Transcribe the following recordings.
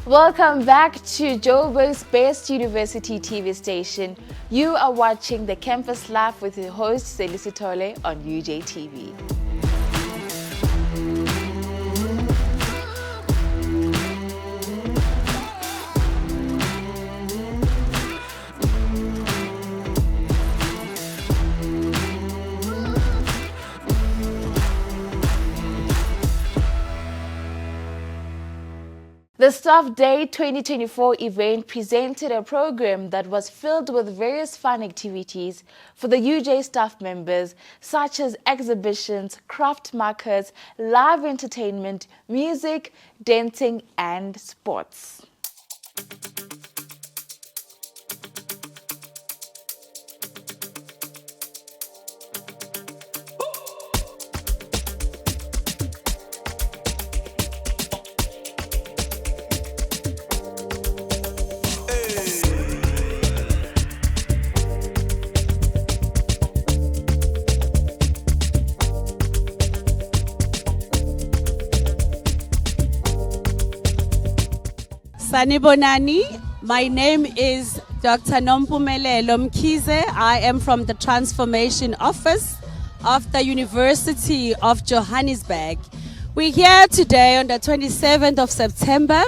Welcome back to Joburg's best university TV station. You are watching the Campus Live with your host Selisitole on UJTV. The Staff Day 2024 event presented a program that was filled with various fun activities for the UJ staff members, such as exhibitions, craft markers, live entertainment, music, dancing, and sports. Sanibonani, my name is Dr. Nompumelelo Mkhize. I am from the Transformation Office of the University of Johannesburg. We're here today on the 27th of September.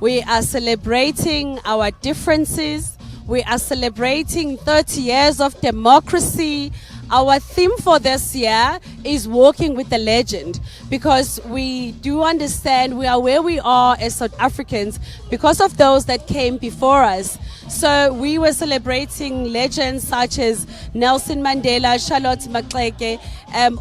We are celebrating our differences. We are celebrating 30 years of democracy. Our theme for this year is Walking with the Legend, because we do understand we are where we are as South Africans because of those that came before us. So we were celebrating legends such as Nelson Mandela, Charlotte Maxeke,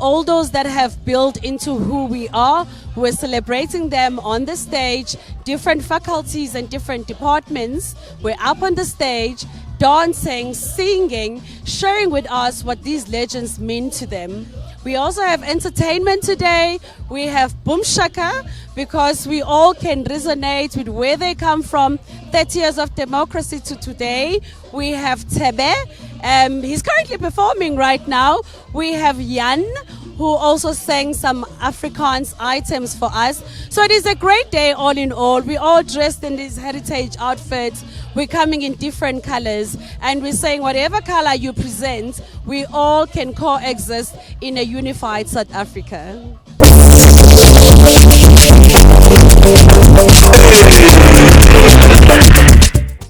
all those that have built into who we are. We're celebrating them on the stage, different faculties and different departments. We're up on the stage, dancing, singing, sharing with us what these legends mean to them. We also have entertainment today. We have Boom Shaka, because we all can resonate with where they come from, 30 years of democracy to today. We have Tebe, he's currently performing right now. We have Jan, who also sang some Afrikaans items for us. So it is a great day all in all. We're all dressed in these heritage outfits. We're coming in different colors, and we're saying whatever color you present, we all can coexist in a unified South Africa.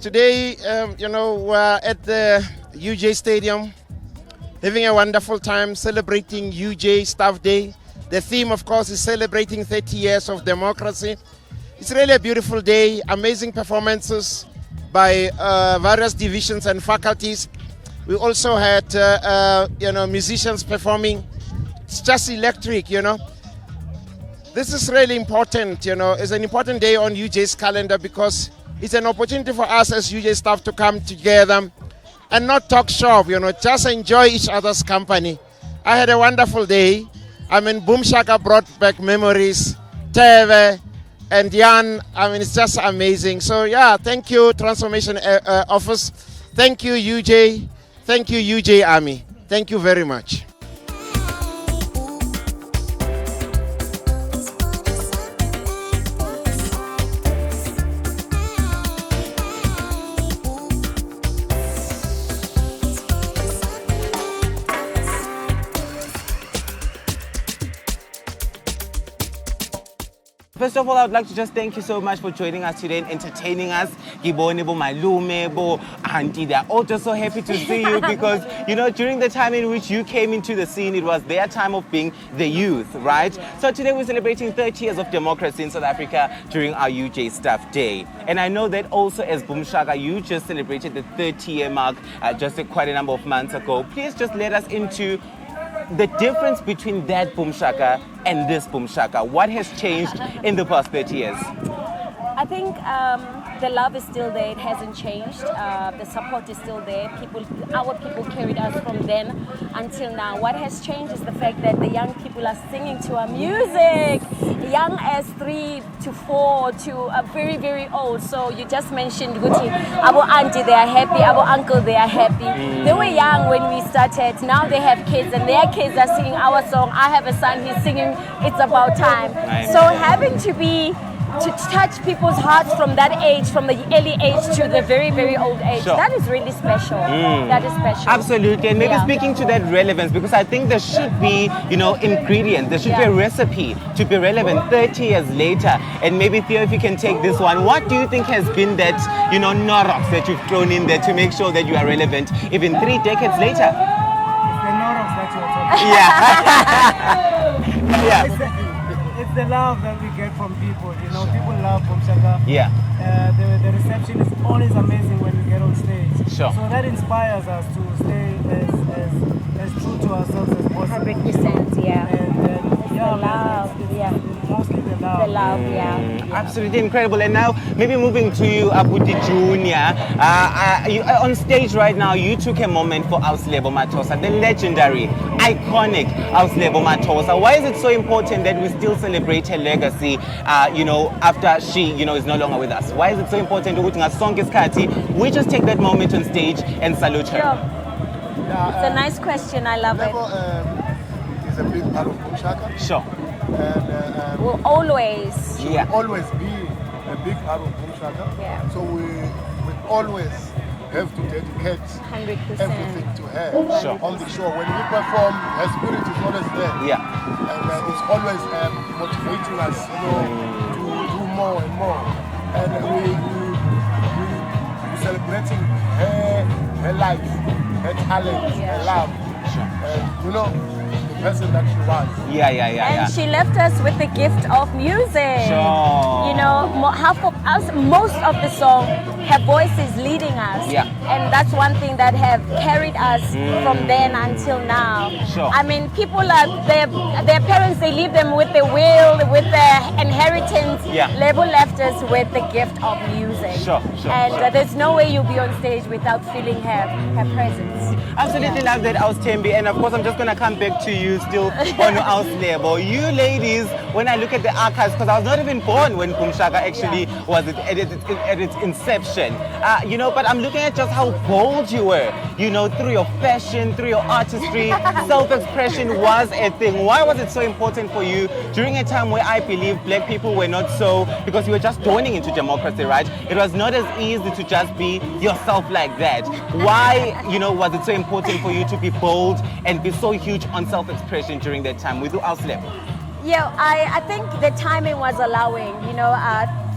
Today, we're at the UJ Stadium, having a wonderful time celebrating UJ Staff Day. The theme, of course, is celebrating 30 years of democracy. It's really a beautiful day, amazing performances by various divisions and faculties. We also had, musicians performing. It's just electric, This is really important, It's an important day on UJ's calendar because it's an opportunity for us as UJ staff to come together and not talk shop, just enjoy each other's company. I had a wonderful day. Boom Shaka brought back memories. Teve and Jan, it's just amazing. So yeah, thank you Transformation Office. Thank you UJ. Thank you UJ Army. Thank you very much. First of all, I would like to just thank you so much for joining us today and entertaining us. Gibone, bo malume, bo auntie, they're all just so happy to see you because, during the time in which you came into the scene, it was their time of being the youth, right? So today we're celebrating 30 years of democracy in South Africa during our UJ Staff Day. And I know that also as Boom Shaka, you just celebrated the 30-year mark just quite a number of months ago. Please just let us into the difference between that Boom Shaka and this Boom Shaka. What has changed in the past 30 years? I think the love is still there. It hasn't changed. The support is still there. Our people carried us from then until now. What has changed is the fact that the young people are singing to our music. Young as 3 to 4 to very, very old. So you just mentioned Guti, our auntie, they are happy. Our uncle, they are happy. They were young when we started. Now they have kids and their kids are singing our song. I have a son, he's singing It's About Time. So having to be to touch people's hearts from that age, from the early age to the very, very old age. Sure. That is really special. That is special. Absolutely, and maybe Yeah. speaking to that relevance, because I think there should be, ingredients, there should be a recipe to be relevant 30 years later. And maybe Theo, if you can take this one, what do you think has been that, norox that you've thrown in there to make sure that you are relevant even 3 decades later? The Norox that you're talking Yeah. Yeah. It's the love that we get from people. People love Pumshaka. Yeah. The reception is always amazing when we get on stage. Sure. So that inspires us to stay as true to ourselves as possible. 100%, yeah. And The love, yeah. mostly the love. The love, yeah. Absolutely incredible. And now, maybe moving to you, Abuti Junior. On stage right now, you took a moment for Auslebo Matosa, the legendary, iconic Auslebo Matosa. Why is it so important that we still celebrate her legacy, after she, is no longer with us? Why is it so important to we just take that moment on stage and salute her? Sure. It's a nice question. I love it. Is a big part of Pumshaka. Sure. And Will always. she will always be a big part of Pumshaka. Yeah. So we always have to dedicate 100%. everything to her Sure. on the show. When we perform, her spirit is always there. Yeah. And it's always motivating us, to do more and more. And we celebrating her life, her talent, her love. Sure. And the person that she was. Yeah. And she left us with the gift of music. Sure. Half of us, most of the song, her voice is leading us. Yeah. And that's one thing that have carried us from then until now. Sure. I mean, people are, their parents, they leave them with the will, with the inheritance. Yeah. Label left us with the gift of music. Sure. And there's no way you'll be on stage without feeling her presence. Absolutely love that, Austembi. And of course, I'm just going to come back to you still on Auslebo. You ladies, when I look at the archives, because I was not even born when Pumshaka actually was at its inception, but I'm looking at just how bold you were, through your fashion, through your artistry, self-expression was a thing. Why was it so important for you during a time where I believe black people were not so, because you were just joining into democracy, right? It was not as easy to just be yourself like that. Why, was it so important for you to be bold and be so huge on self-expression during that time with Auslebo? Yeah, I think the timing was allowing,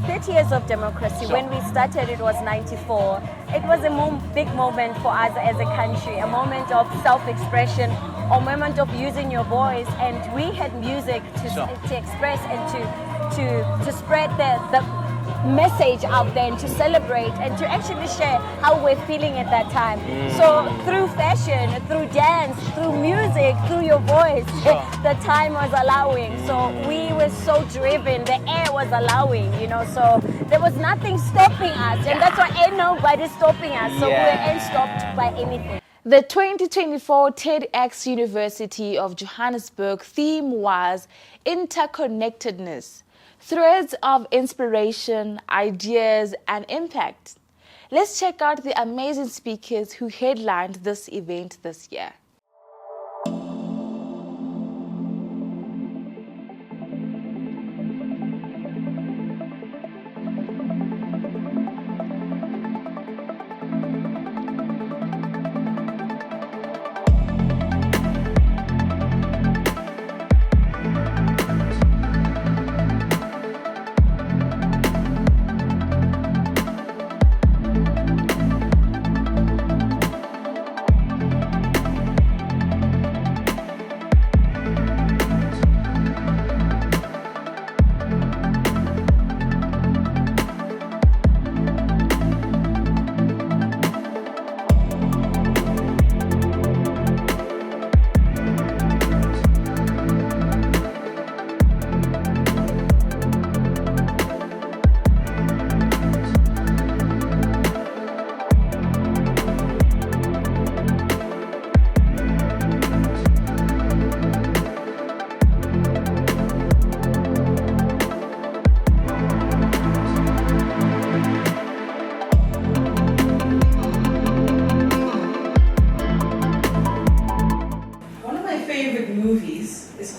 30 years of democracy. Sure. When we started, it was 94. It was a big moment for us as a country, a moment of self-expression, a moment of using your voice. And we had music to express and to spread the message out there and to celebrate and to actually share how we're feeling at that time. So through fashion, through dance, through music, through your voice, the time was allowing. So we were so driven, the air was allowing, so there was nothing stopping us, and that's why ain't nobody stopping us. So we ain't stopped by anything. The 2024 TEDx University of Johannesburg theme was Interconnectedness. Threads of inspiration, ideas, and impact. Let's check out the amazing speakers who headlined this event this year.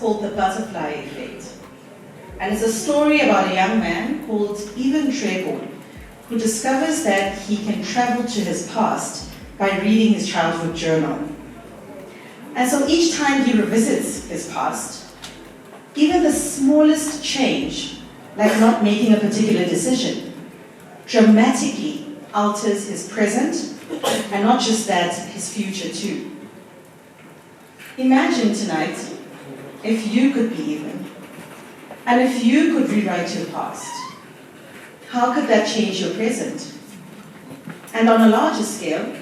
Called The Butterfly Effect. And it's a story about a young man called Ivan Trego, who discovers that he can travel to his past by reading his childhood journal. And so each time he revisits his past, even the smallest change, like not making a particular decision, dramatically alters his present, and not just that, his future too. Imagine tonight if you could be Ivan, and if you could rewrite your past. How could that change your present? And on a larger scale,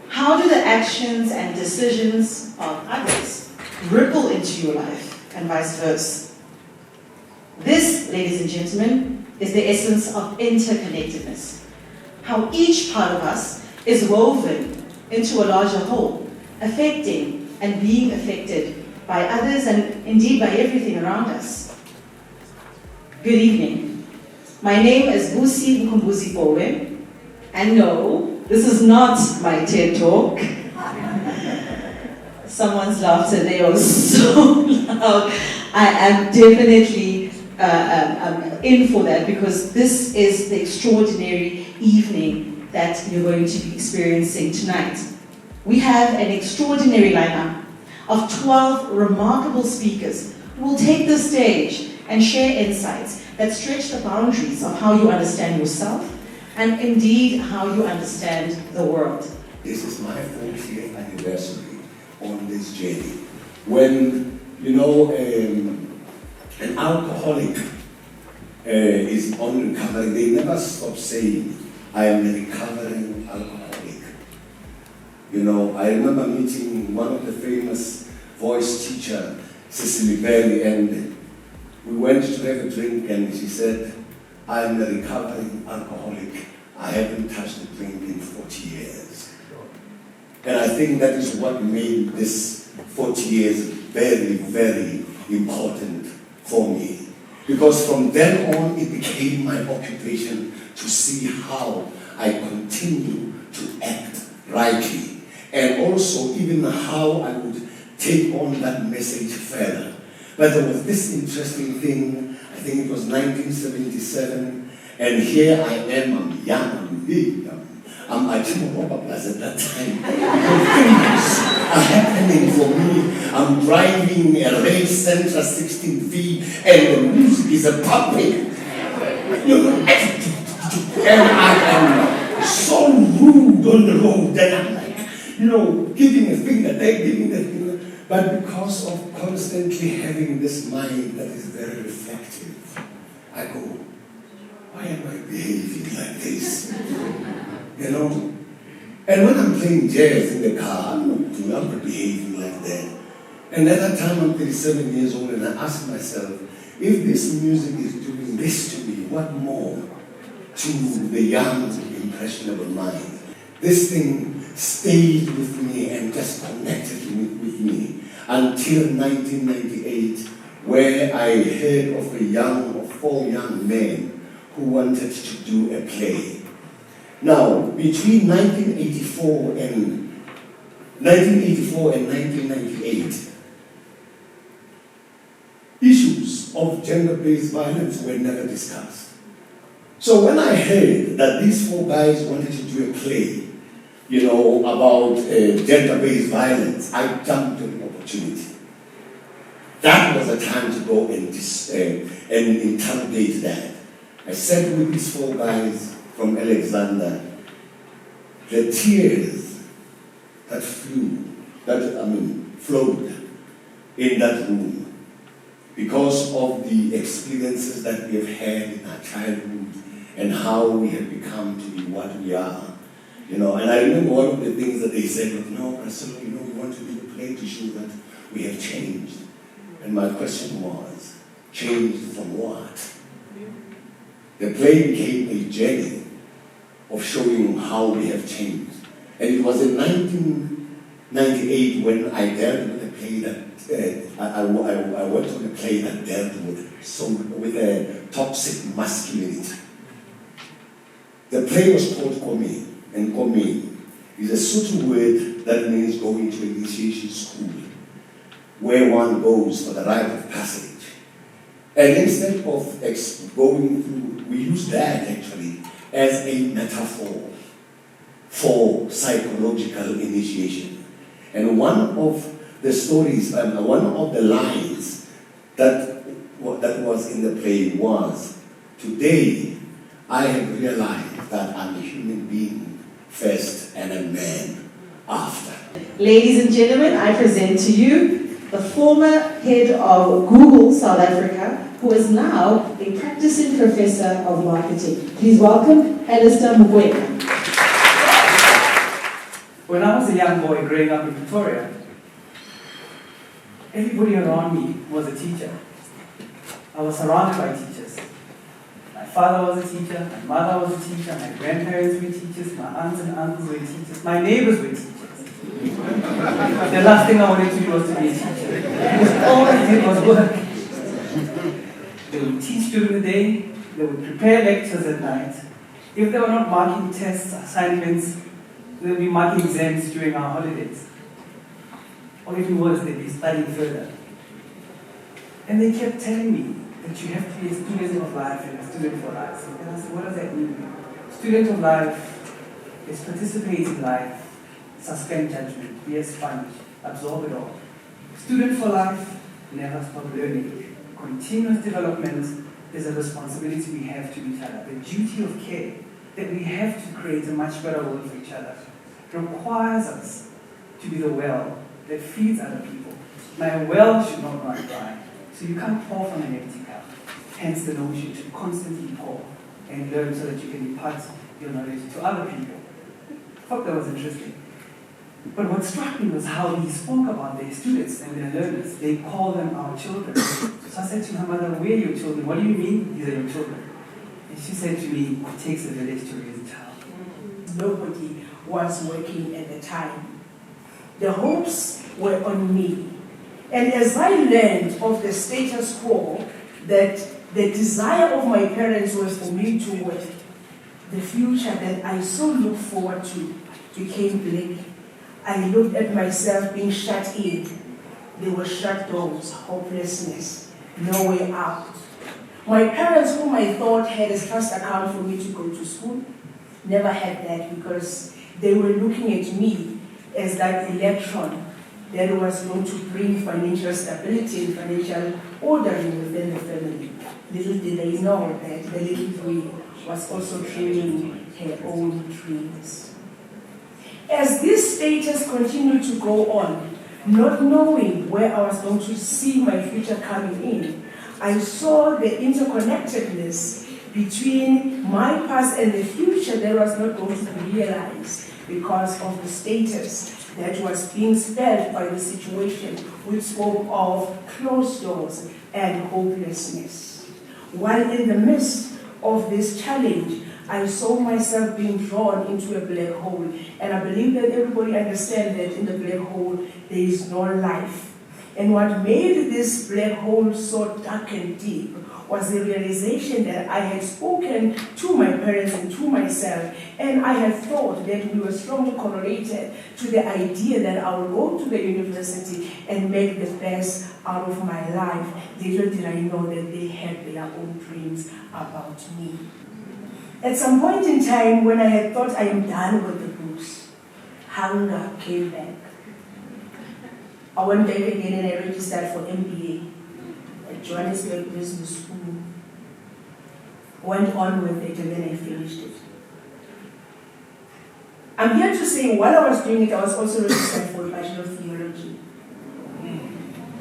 how do the actions and decisions of others ripple into your life and vice versa? This, ladies and gentlemen, is the essence of interconnectedness. How each part of us is woven into a larger whole, affecting and being affected by others and indeed by everything around us. Good evening. My name is Busi Mkumbuzi Bowe, and no, this is not my TED Talk. Someone's laughter there was so loud. I am definitely in for that, because this is the extraordinary evening that you're going to be experiencing tonight. We have an extraordinary lineup of 12 remarkable speakers who will take the stage and share insights that stretch the boundaries of how you understand yourself and indeed how you understand the world. This is my 40th anniversary on this journey. When, you know, an alcoholic is on recovery, they never stop saying, I am a recovering alcoholic. You know, I remember meeting one of the famous voice teacher, Cecily Berry, and we went to have a drink and she said, I am a recovering alcoholic. I haven't touched a drink in 40 years. And I think that is what made this 40 years very, very important for me. Because from then on, it became my occupation to see how I continue to act rightly. And also even how I would take on that message further. But there was this interesting thing, I think it was 1977, and here I am, I'm young, I'm big, I didn't know what was at that time. Things are happening for me. I'm driving a race Sentra 16V, and the music is a puppet. You know, and I am so rude on the road that I'm like, you know, giving a finger, they're giving a finger. But because of constantly having this mind that is very reflective, I go, why am I behaving like this? You know? And when I'm playing jazz in the car, I'm not behaving like that. And at that time, I'm 37 years old, and I ask myself, if this music is doing this to me, what more to the young, impressionable mind? This thing stayed with me and just connected with me until 1998, where I heard of 4 young men who wanted to do a play. Now, between 1984 and 1998, issues of gender-based violence were never discussed. So when I heard that these 4 guys wanted to do a play, you know, about gender-based violence, I jumped at the opportunity. That was the time to go and interrogate that. I sat with these 4 guys from Alexander. The tears that flowed in that room because of the experiences that we have had in our childhood and how we have become to be what we are. You know, and I remember one of the things that they said, no, Priscilla, you know, we want to do the play to show that we have changed. And my question was, changed from what? The play became a journey of showing how we have changed. And it was in 1998 when I dealt with a play that, I worked on a play that dealt with a toxic masculinity. The play was called Komi. And Komi is a Sotho word that means going to initiation school, where one goes for the rite of passage. And instead of going through, we use that actually as a metaphor for psychological initiation. And one of the stories, one of the lines that was in the play was, "Today I have realized that I'm a human being first and a man after." Ladies and gentlemen, I present to you the former head of Google South Africa, who is now a practicing professor of marketing. Please welcome Alistair Mugwena. When I was a young boy growing up in Victoria, everybody around me was a teacher. I was surrounded by teachers. My father was a teacher, my mother was a teacher, my grandparents were teachers, my aunts and uncles were teachers, my neighbors were teachers. The last thing I wanted to do was to be a teacher. Because all I did was work. They would teach during the day, they would prepare lectures at night. If they were not marking tests, assignments, they would be marking exams during our holidays. Or even worse, they'd be studying further. And they kept telling me that you have to be a student of life and a student for life. And I said, what does that mean? Student of life is participate in life, suspend judgment, be a sponge, absorb it all. Student for life, never stop learning. Continuous development is a responsibility we have to each other. The duty of care that we have to create a much better world for each other requires us to be the well that feeds other people. My well should not run dry. So you can't pour from an empty cup. Hence the notion to constantly pour and learn so that you can impart your knowledge to other people. I thought that was interesting. But what struck me was how he spoke about their students and their learners. They call them our children. So I said to my mother, where are your children? What do you mean these are your children? And she said to me, it takes a village to raise a child. Nobody was working at the time. The hopes were on me. And as I learned of the status quo, that the desire of my parents was for me to work, the future that I so looked forward to became bleak. I looked at myself being shut in. There were shut doors, hopelessness, no way out. My parents, whom I thought had a trust account for me to go to school, never had that because they were looking at me as that electron that was going to bring financial stability and financial ordering within the family. Little did they know that the little boy was also dreaming her own dreams. As this status continued to go on, not knowing where I was going to see my future coming in, I saw the interconnectedness between my past and the future that was not going to be realized because of the status that was being spelled by the situation, which spoke of closed doors and hopelessness. While in the midst of this challenge, I saw myself being drawn into a black hole. And I believe that everybody understands that in the black hole, there is no life. And what made this black hole so dark and deep was the realization that I had spoken to my parents and to myself, and I had thought that we were strongly correlated to the idea that I would go to the university and make the best out of my life. Little did I know that they had their own dreams about me. At some point in time, when I had thought I am done with the books, hunger came back. I went back again and I registered for MBA at Johannesburg Business School. Went on with it and then I finished it. I'm here to say while I was doing it, I was also registered for a Bachelor of Theology.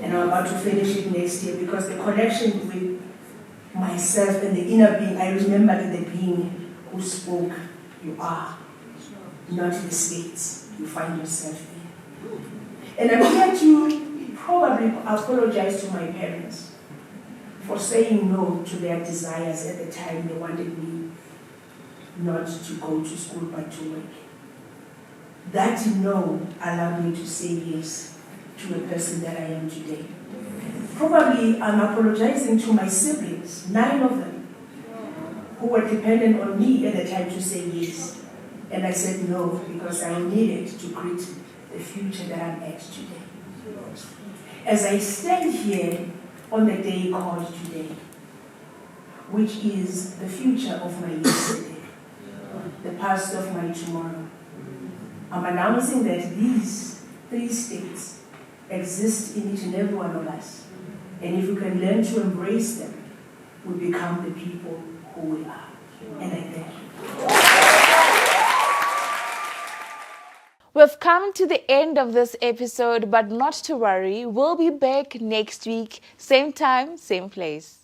And I'm about to finish it next year because the connection with myself and the inner being, I remembered the being who spoke, you are, not the states you find yourself in. And I'm here to probably apologize to my parents for saying no to their desires at the time they wanted me not to go to school but to work. That no allowed me to say yes to the person that I am today. Probably I'm apologizing to my siblings, 9 of them, who were dependent on me at the time to say yes. And I said no because I needed to create the future that I'm at today. As I stand here, on the day called today, which is the future of my yesterday, the past of my tomorrow. I'm announcing that these 3 states exist in each and every one of us. And if we can learn to embrace them, we become the people who we are. And I thank you. We've come to the end of this episode, but not to worry. We'll be back next week, same time, same place.